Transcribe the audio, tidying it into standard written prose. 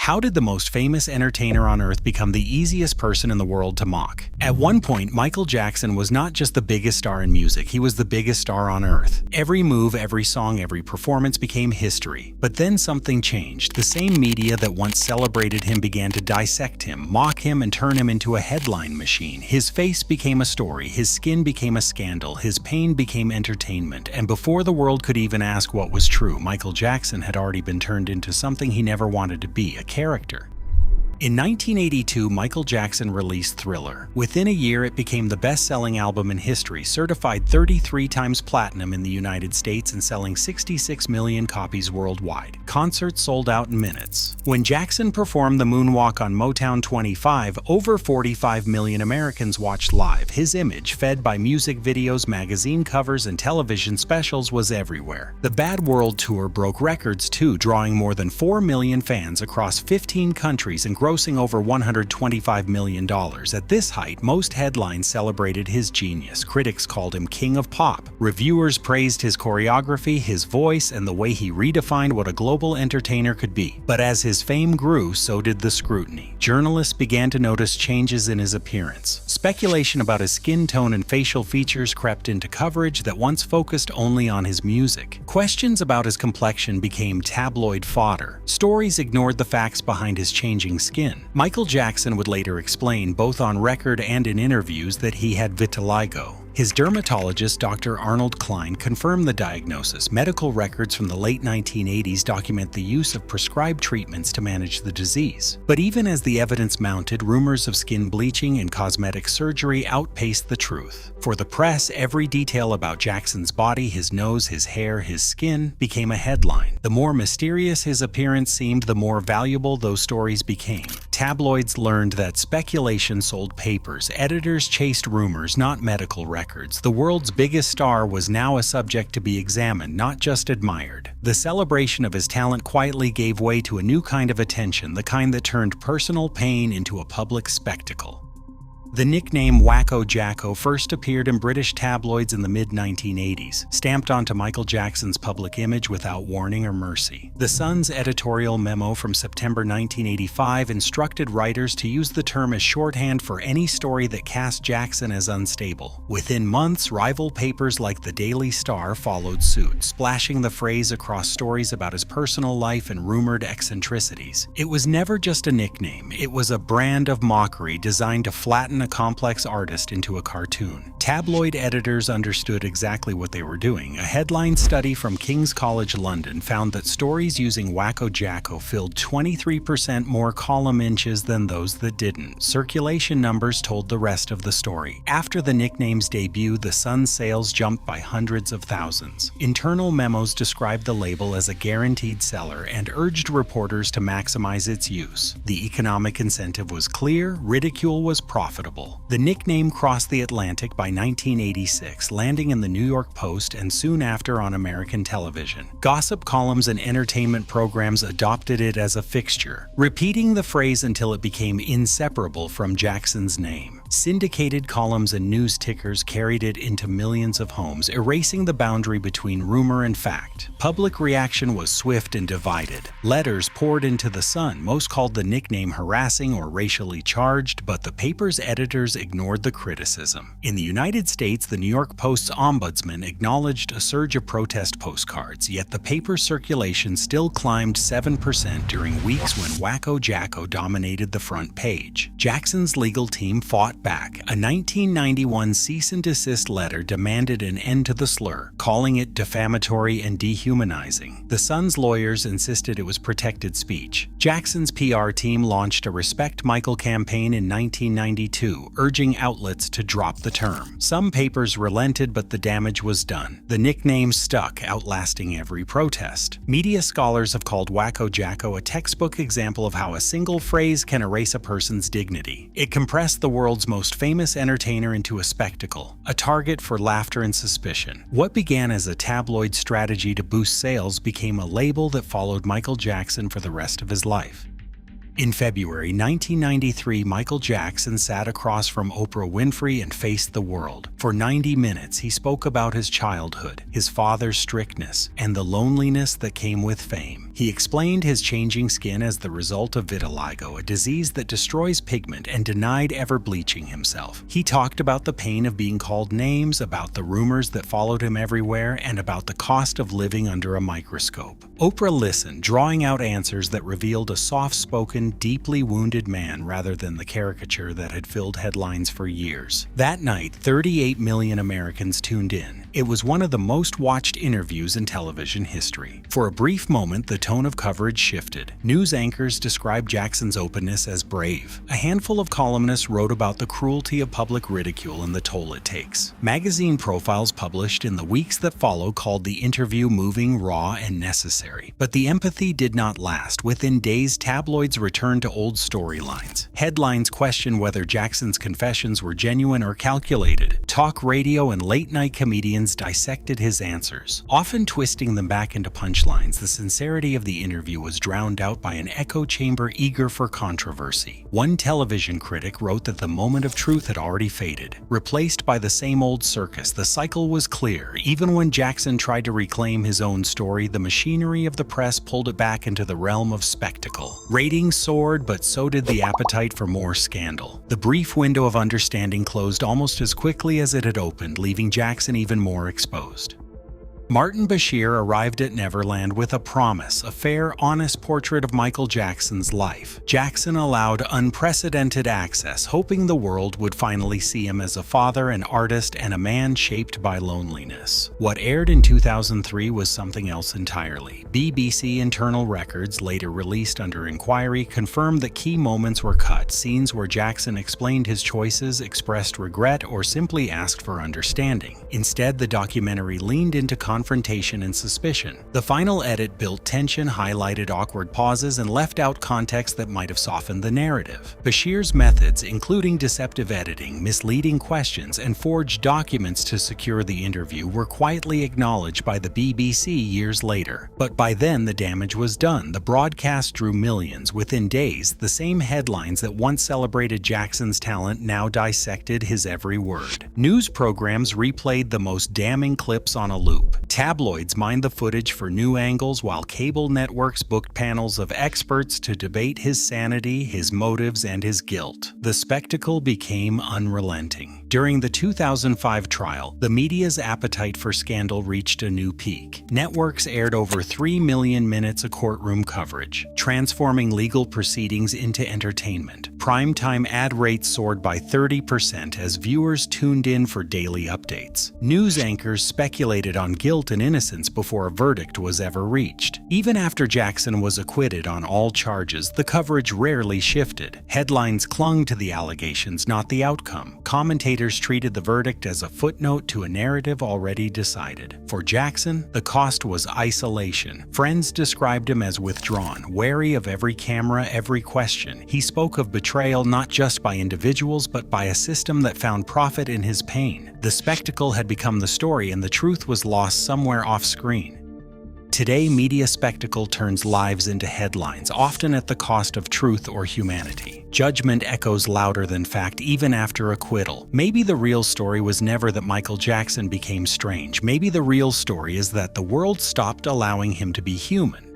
How did the most famous entertainer on earth become the easiest person in the world to mock? At one point, Michael Jackson was not just the biggest star in music, he was the biggest star on earth. Every move, every song, every performance became history. But then something changed. The same media that once celebrated him began to dissect him, mock him, and turn him into a headline machine. His face became a story, his skin became a scandal, his pain became entertainment, and before the world could even ask what was true, Michael Jackson had already been turned into something he never wanted to be, a character. In 1982, Michael Jackson released Thriller. Within a year, it became the best-selling album in history, certified 33 times platinum in the United States and selling 66 million copies worldwide. Concerts sold out in minutes. When Jackson performed the moonwalk on Motown 25, over 45 million Americans watched live. His image, fed by music videos, magazine covers, and television specials, was everywhere. The Bad World Tour broke records too, drawing more than 4 million fans across 15 countries and grossing over $125 million. At this height, most headlines celebrated his genius. Critics called him King of Pop. Reviewers praised his choreography, his voice, and the way he redefined what a global entertainer could be. But as his fame grew, so did the scrutiny. Journalists began to notice changes in his appearance. Speculation about his skin tone and facial features crept into coverage that once focused only on his music. Questions about his complexion became tabloid fodder. Stories ignored the facts behind his changing skin. Michael Jackson would later explain, both on record and in interviews, that he had vitiligo. His dermatologist, Dr. Arnold Klein, confirmed the diagnosis. Medical records from the late 1980s document the use of prescribed treatments to manage the disease. But even as the evidence mounted, rumors of skin bleaching and cosmetic surgery outpaced the truth. For the press, every detail about Jackson's body, his nose, his hair, his skin, became a headline. The more mysterious his appearance seemed, the more valuable those stories became. Tabloids learned that speculation sold papers. Editors chased rumors, not medical records. The world's biggest star was now a subject to be examined, not just admired. The celebration of his talent quietly gave way to a new kind of attention, the kind that turned personal pain into a public spectacle. The nickname Wacko Jacko first appeared in British tabloids in the mid-1980s, stamped onto Michael Jackson's public image without warning or mercy. The Sun's editorial memo from September 1985 instructed writers to use the term as shorthand for any story that cast Jackson as unstable. Within months, rival papers like the Daily Star followed suit, splashing the phrase across stories about his personal life and rumored eccentricities. It was never just a nickname, it was a brand of mockery designed to flatten a complex artist into a cartoon. Tabloid editors understood exactly what they were doing. A headline study from King's College London found that stories using Wacko Jacko filled 23% more column inches than those that didn't. Circulation numbers told the rest of the story. After the nickname's debut, the Sun's sales jumped by hundreds of thousands. Internal memos described the label as a guaranteed seller and urged reporters to maximize its use. The economic incentive was clear, ridicule was profitable. The nickname crossed the Atlantic by 1986, landing in the New York Post and soon after on American television. Gossip columns and entertainment programs adopted it as a fixture, repeating the phrase until it became inseparable from Jackson's name. Syndicated columns and news tickers carried it into millions of homes, erasing the boundary between rumor and fact. Public reaction was swift and divided. Letters poured into the Sun, most called the nickname harassing or racially charged, but the paper's editors ignored the criticism. In the United States, the New York Post's ombudsman acknowledged a surge of protest postcards, yet the paper's circulation still climbed 7% during weeks when Wacko Jacko dominated the front page. Jackson's legal team fought back. A 1991 cease and desist letter demanded an end to the slur, calling it defamatory and dehumanizing. The Sun's lawyers insisted it was protected speech. Jackson's PR team launched a Respect Michael campaign in 1992, urging outlets to drop the term. Some papers relented, but the damage was done. The nickname stuck, outlasting every protest. Media scholars have called Wacko Jacko a textbook example of how a single phrase can erase a person's dignity. It compressed the world's most famous entertainer into a spectacle, a target for laughter and suspicion. What began as a tabloid strategy to boost sales became a label that followed Michael Jackson for the rest of his life. In February 1993, Michael Jackson sat across from Oprah Winfrey and faced the world. For 90 minutes, he spoke about his childhood, his father's strictness, and the loneliness that came with fame. He explained his changing skin as the result of vitiligo, a disease that destroys pigment, and denied ever bleaching himself. He talked about the pain of being called names, about the rumors that followed him everywhere, and about the cost of living under a microscope. Oprah listened, drawing out answers that revealed a soft-spoken, deeply wounded man rather than the caricature that had filled headlines for years. That night, 38 million Americans tuned in. It was one of the most watched interviews in television history. For a brief moment, the tone of coverage shifted. News anchors described Jackson's openness as brave. A handful of columnists wrote about the cruelty of public ridicule and the toll it takes. Magazine profiles published in the weeks that followed called the interview moving, raw, and necessary. But the empathy did not last. Within days, tabloids returned to old storylines. Headlines questioned whether Jackson's confessions were genuine or calculated. Talk radio and late-night comedians dissected his answers, often twisting them back into punchlines. The sincerity of the interview was drowned out by an echo chamber eager for controversy. One television critic wrote that the moment of truth had already faded, replaced by the same old circus. The cycle was clear. Even when Jackson tried to reclaim his own story, the machinery of the press pulled it back into the realm of spectacle. Ratings soared, but so did the appetite for more scandal. The brief window of understanding closed almost as quickly as it had opened, leaving Jackson even more exposed. Martin Bashir arrived at Neverland with a promise, a fair, honest portrait of Michael Jackson's life. Jackson allowed unprecedented access, hoping the world would finally see him as a father, an artist, and a man shaped by loneliness. What aired in 2003 was something else entirely. BBC internal records, later released under inquiry, confirmed that key moments were cut, scenes where Jackson explained his choices, expressed regret, or simply asked for understanding. Instead, the documentary leaned into confrontation and suspicion. The final edit built tension, highlighted awkward pauses, and left out context that might have softened the narrative. Bashir's methods, including deceptive editing, misleading questions, and forged documents to secure the interview, were quietly acknowledged by the BBC years later. But by then, the damage was done. The broadcast drew millions. Within days, the same headlines that once celebrated Jackson's talent now dissected his every word. News programs replayed the most damning clips on a loop. Tabloids mined the footage for new angles, while cable networks booked panels of experts to debate his sanity, his motives, and his guilt. The spectacle became unrelenting. During the 2005 trial, the media's appetite for scandal reached a new peak. Networks aired over 3 million minutes of courtroom coverage, transforming legal proceedings into entertainment. Primetime ad rates soared by 30% as viewers tuned in for daily updates. News anchors speculated on guilt and innocence before a verdict was ever reached. Even after Jackson was acquitted on all charges, the coverage rarely shifted. Headlines clung to the allegations, not the outcome. Commentators treated the verdict as a footnote to a narrative already decided. For Jackson, the cost was isolation. Friends described him as withdrawn, wary of every camera, every question. He spoke of betrayal not just by individuals, but by a system that found profit in his pain. The spectacle had become the story, and the truth was lost somewhere off-screen. Today, media spectacle turns lives into headlines, often at the cost of truth or humanity. Judgment echoes louder than fact even after acquittal. Maybe the real story was never that Michael Jackson became strange. Maybe the real story is that the world stopped allowing him to be human.